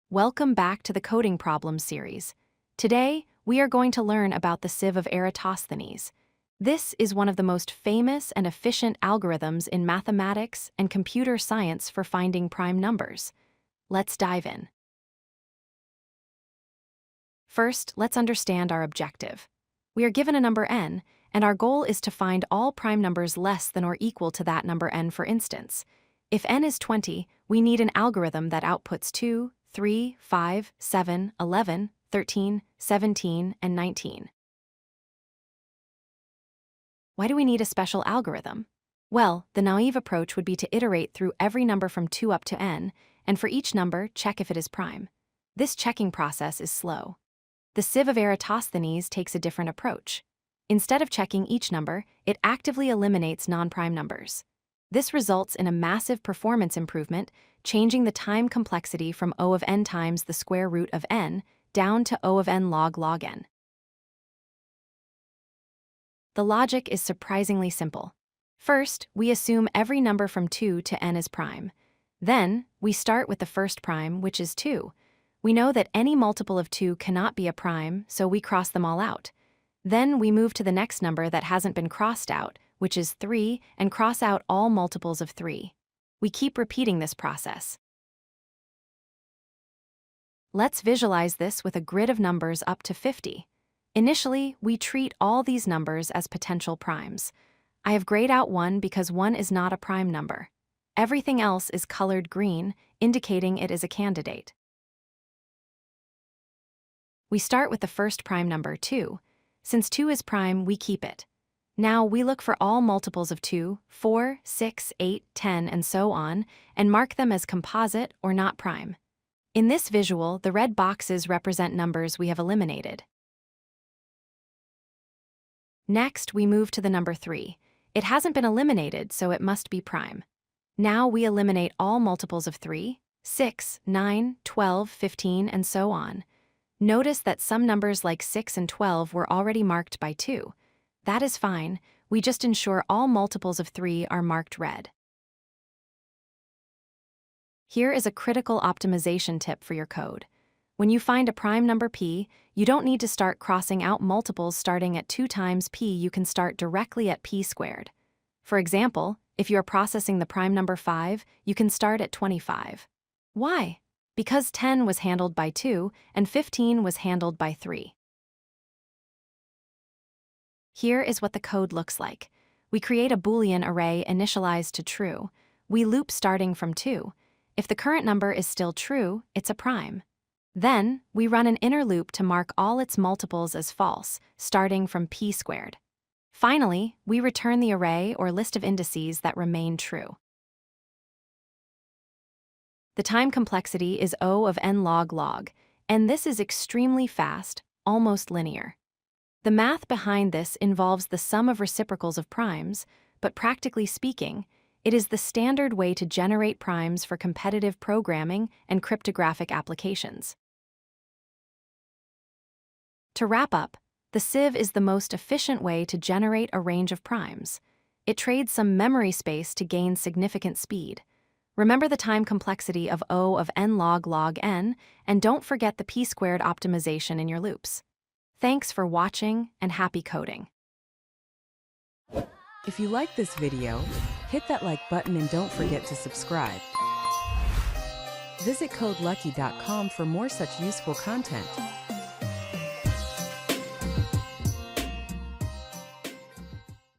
Welcome back to the Coding Problems series. Today, we are going to learn about the Sieve of Eratosthenes. This is one of the most famous and efficient algorithms in mathematics and computer science for finding prime numbers. Let's dive in. First, let's understand our objective. We are given a number n, and our goal is to find all prime numbers less than or equal to that number n, for instance. If n is 20, we need an algorithm that outputs 2, 3, 5, 7, 11, 13, 17, and 19. Why do we need a special algorithm? Well, the naive approach would be to iterate through every number from 2 up to n, and for each number, check if it is prime. This checking process is slow. The Sieve of Eratosthenes takes a different approach. Instead of checking each number, it actively eliminates non-prime numbers. This results in a massive performance improvement, changing the time complexity from O of n times the square root of n down to O of n log n. The logic is surprisingly simple. First, we assume every number from 2 to n is prime. Then, we start with the first prime, which is 2. We know that any multiple of 2 cannot be a prime, so we cross them all out. Then we move to the next number that hasn't been crossed out, which is 3, and cross out all multiples of 3. We keep repeating this process. Let's visualize this with a grid of numbers up to 50. Initially, we treat all these numbers as potential primes. I have grayed out 1 because 1 is not a prime number. Everything else is colored green, indicating it is a candidate. We start with the first prime number, 2. Since 2 is prime, we keep it. Now we look for all multiples of 2, 4, 6, 8, 10, and so on, and mark them as composite or not prime. In this visual, the red boxes represent numbers we have eliminated. Next, we move to the number 3. It hasn't been eliminated, so it must be prime. Now we eliminate all multiples of 3, 6, 9, 12, 15, and so on. Notice that some numbers like 6 and 12 were already marked by 2. That is fine, we just ensure all multiples of 3 are marked red. Here is a critical optimization tip for your code. When you find a prime number p, you don't need to start crossing out multiples starting at 2 times p, you can start directly at p squared. For example, if you are processing the prime number 5, you can start at 25. Why? Because 10 was handled by 2 and 15 was handled by 3. Here is what the code looks like. We create a Boolean array initialized to true. We loop starting from 2. If the current number is still true, it's a prime. Then, we run an inner loop to mark all its multiples as false, starting from p squared. Finally, we return the array or list of indices that remain true. The time complexity is O of n log, and this is extremely fast, almost linear. The math behind this involves the sum of reciprocals of primes, but practically speaking, it is the standard way to generate primes for competitive programming and cryptographic applications. To wrap up, the sieve is the most efficient way to generate a range of primes. It trades some memory space to gain significant speed. Remember the time complexity of O of n log n, and don't forget the p-squared optimization in your loops. Thanks for watching, and happy coding. If you like this video, hit that like button and don't forget to subscribe. Visit codelucky.com for more such useful content.